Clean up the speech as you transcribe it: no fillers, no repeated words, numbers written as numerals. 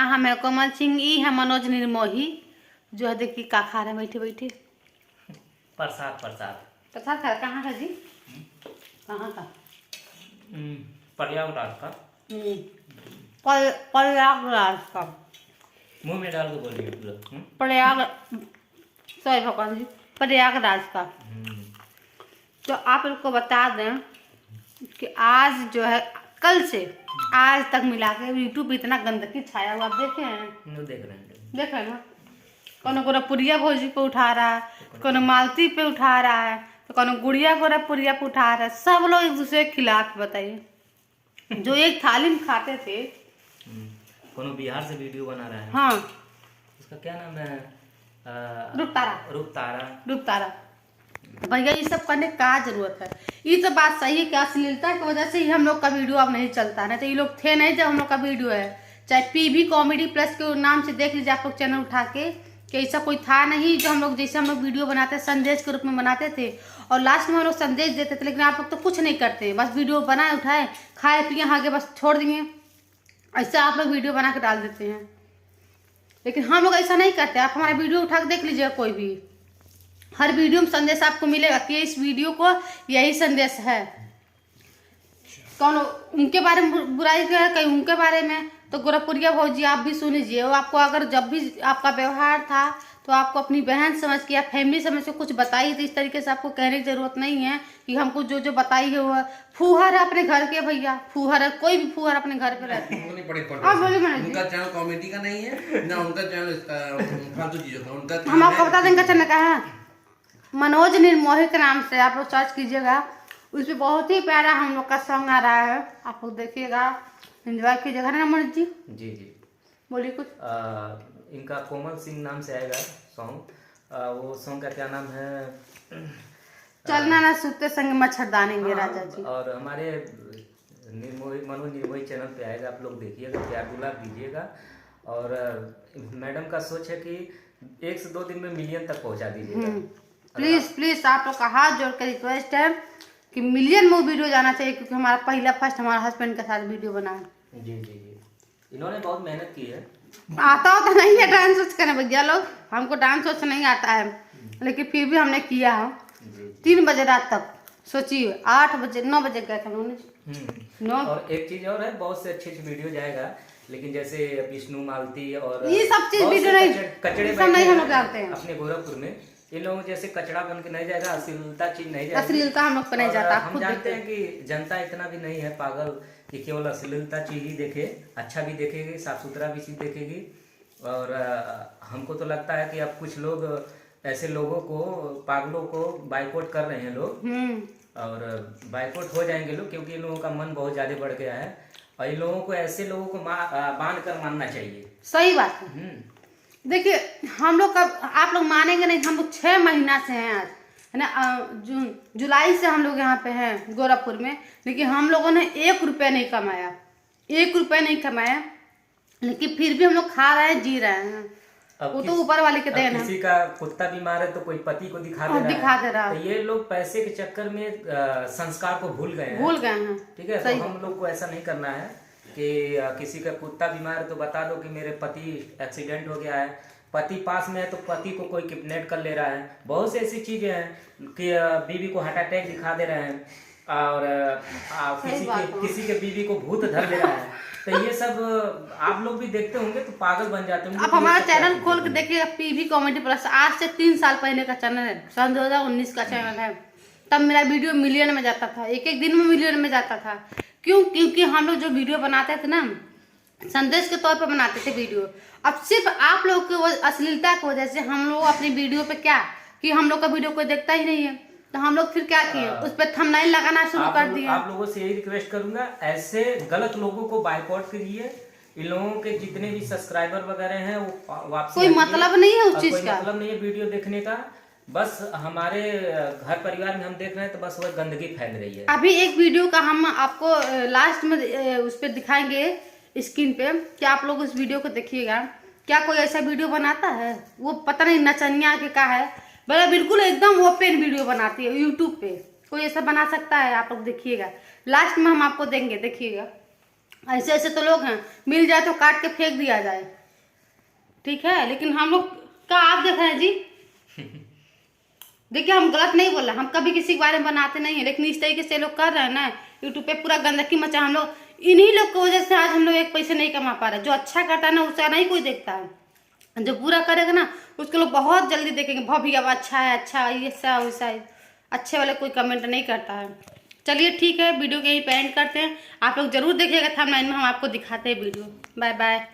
हम है कोमल सिंह, ई है मनोज निर्मोही, जो है देखिए का खा रहे हैं बैठे बैठे। प्रसाद प्रसाद प्रसाद खा रहे, कहाँ का जी? कहाँ का? प्रयागराज का। प्रयागराज का। मुंह में डाल के बोलिए पूरा। प्रयाग, सॉरी भगवान जी, प्रयागराज का। तो आप लोग को बता दें कि आज जो है कल से आज तक मिला के यूट्यूब पे इतना गंदगी छाया हुआ, आप देखे हैं? देख रहे हैं। देख रहे हैं ना, कोनो गोरखपुरिया भोजी पे उठा रहा है, कोनो मालती पे उठा रहा है, तो कोनो गुड़िया गोरखपुरिया पे उठा रहा है। सब लोग एक दूसरे के खिलाफ। बताइए, जो एक थाली में खाते थे, कोनो बिहार से वीडियो बना रहा है। हाँ, उसका क्या नाम है? रूपतारा। रूपतारा भैया, ये सब करने का जरूरत है? ये तो बात सही है कि अश्लीलता की वजह से ही हम लोग का वीडियो अब नहीं चलता, नहीं तो ये लोग थे नहीं जब हम लोग का वीडियो है। चाहे पीवी कॉमेडी प्लस के नाम से देख लीजिए आप लोग चैनल उठा के, कि ऐसा कोई था नहीं जो हम लोग जैसे हम लोग वीडियो बनाते संदेश के रूप में बनाते थे, और लास्ट में हम लोग संदेश देते थे। लेकिन आप लोग तो कुछ नहीं करते, बस वीडियो बनाए, उठाए, खाए पिए, आगे बस छोड़ दिए। ऐसा आप लोग वीडियो बना के डाल देते हैं, लेकिन हम लोग ऐसा नहीं करते। आप हमारा वीडियो उठा के देख लीजिएगा, कोई भी हर वीडियो में संदेश आपको मिलेगा कि इस वीडियो को यही संदेश है। कौन उनके बारे में बुराई करे, कहीं उनके बारे में, तो गोरखपुरिया भौजी आप भी सुन लीजिए। वो आपको अगर जब भी आपका व्यवहार था तो आपको अपनी बहन समझ के या फैमिली समझ के कुछ बताई, तो इस तरीके से आपको कहने की जरूरत नहीं है कि हमको जो जो बताई है वो फूहर है अपने घर के। भैया फूहर है, कोई भी फूहर अपने घर पे रहते हैं। उनका चैनल कॉमेडी का नहीं है ना, उनका चैनल फालतू चीजों का। उनका हम आपको बता देंगे चैनल का है मनोज निर्मोही के नाम से, आप लोग सर्च कीजिएगा। उसमें बहुत ही प्यारा हम लोग का सॉन्ग आ रहा है, आप लोग देखिएगा, एंजॉय कीजिएगा ना मनोज जी। जी जी बोलिए कुछ। इनका कोमल सिंह नाम से आएगा सॉन्ग। वो सॉन्ग का क्या नाम है? चलना ना सूते संग मच्छरदानी में राजा जी। और हमारे मनोज निर्मोही चैनल पे आएगा, आप लोग देखिएगा, प्यार दुलार दीजिएगा। और मैडम का सोच है कि 1 से 2 दिन में मिलियन तक पहुंचा दीजिएगा। प्लीज प्लीज आप लोग का हाथ जोड़ कर रिक्वेस्ट है कि मिलियन में वीडियो जाना चाहिए, क्योंकि हमारा पहला फर्स्ट हमारा हस्बैंड के साथ वीडियो बना है। जी जी जी, इन्होंने बहुत मेहनत की है। आता होता नहीं है डांस वांस करने भैया लोग, हमको डांस वांस नहीं आता है, लेकिन फिर भी हमने किया है। 3 बजे रात तक, सोचिए 8 बजे 9 बजे गए थे उन्होंने। और एक चीज और है, बहुत से अच्छे वीडियो जाएगा, लेकिन जैसे विष्णु मालती और ये सब चीज वीडियो नहीं, कचड़े नहीं हम लोग जानते हैं अपने गोरखपुर में। इन लोगों जैसे कचड़ा बन के नहीं जाएगा, अश्लीलता चीज नहीं जाएगी। अश्लीलता हम लोग पे नहीं जाता। हम जानते हैं कि जनता इतना भी नहीं है पागल कि केवल अश्लीलता चीज ही देखे, अच्छा भी देखेगी, साफ सुथरा भी चीज देखेगी। और हमको तो लगता है कि अब कुछ लोग ऐसे लोगों को, पागलों को बाइकआउट कर रहे हैं लोग, और बाइकआउट हो जाएंगे लोग, क्योंकि इन लोगों का मन बहुत ज्यादा बढ़ गया है। और इन लोगों को, ऐसे लोगों को बांध कर मानना चाहिए। सही बात है। देखिए हम लोग का, आप लोग मानेंगे नहीं, हम लोग 6 महीना से हैं आज, है ना, जुलाई से हम लोग यहाँ पे हैं गोरखपुर में, लेकिन हम लोगों ने 1 रुपया नहीं कमाया, 1 रुपया नहीं कमाया, लेकिन फिर भी हम लोग खा रहे हैं, जी रहे हैं। वो तो ऊपर वाले के देन है। किसी का कुत्ता बीमार है तो कोई पति को दिखा दे रहा है। तो ये लोग पैसे के चक्कर में संस्कार को भूल गए हैं। ठीक है, तो हम लोग को ऐसा नहीं करना है कि किसी का कुत्ता बीमार है तो बता दो कि मेरे पति एक्सीडेंट हो गया है। पति पास में है तो पति को कोई किडनैप कर ले रहा है। बहुत सी ऐसी चीजें हैं कि बीवी को हार्ट अटैक दिखा दे रहे हैं, और किसी के बीवी को भूत धर ले रहा है। तो ये सब आप लोग भी देखते होंगे तो पागल बन जाते होंगे। आप हमारा चैनल खोल के देखिएगा, पीवी कॉमेडी प्लस, आज से 3 साल पहले का चैनल है, सन 2019 का चैनल है। तब मेरा वीडियो मिलियन में जाता था, एक दिन में मिलियन में जाता था। क्योंकि हम लोग जो वीडियो बनाते थे ना, संदेश के तौर पे बनाते थे वीडियो। अब सिर्फ आप लोग के अश्लीलता की वजह से हम लोग अपनी वीडियो पे क्या कि हम लोग का वीडियो कोई देखता ही नहीं है, तो हम लोग फिर क्या किए, उस पर थंबनेल लगाना शुरू कर दिए। आप लोगों से यही रिक्वेस्ट करूंगा, ऐसे गलत लोगों को बाइकआउट कीजिए। इन लोगों के जितने भी सब्सक्राइबर वगैरह हैं वो वापसी, कोई मतलब नहीं है उस चीज का, मतलब नहीं है वीडियो देखने का। बस हमारे घर परिवार में हम देख रहे हैं तो बस वह गंदगी फैल रही है। अभी एक वीडियो का हम आपको लास्ट में उस पर दिखाएंगे स्क्रीन पे, क्या आप लोग उस वीडियो को देखिएगा। क्या कोई ऐसा वीडियो बनाता है? वो पता नहीं नचनिया के का है, बिल्कुल एकदम ओपन वीडियो बनाती है यूट्यूब पे। कोई ऐसा बना सकता है? आप लोग देखिएगा, लास्ट में हम आपको देंगे, देखिएगा। ऐसे ऐसे तो लोग हैं, मिल जाए तो काट के फेंक दिया जाए, ठीक है। लेकिन हम लोग का आप देख रहे हैं जी, देखिए हम गलत नहीं बोल रहे, हम कभी किसी के बारे में बनाते नहीं है, लेकिन इस तरीके से लोग कर रहे हैं ना, यूट्यूब पे पूरा गंदगी मचा। हम लोग इन्हीं लोग की वजह से आज हम लोग एक पैसे नहीं कमा पा रहे। जो अच्छा करता है ना उसका नहीं कोई देखता है, जो बुरा करेगा ना उसको लोग बहुत जल्दी देखेंगे, भाभी अब अच्छा है, अच्छा ये सा वैसा है, अच्छे वाले कोई कमेंट नहीं करता है। चलिए ठीक है, वीडियो के यहीं पे एंड करते हैं। आप लोग जरूर देखिएगा, थंबनेल में हम आपको दिखाते हैं वीडियो। Bye bye.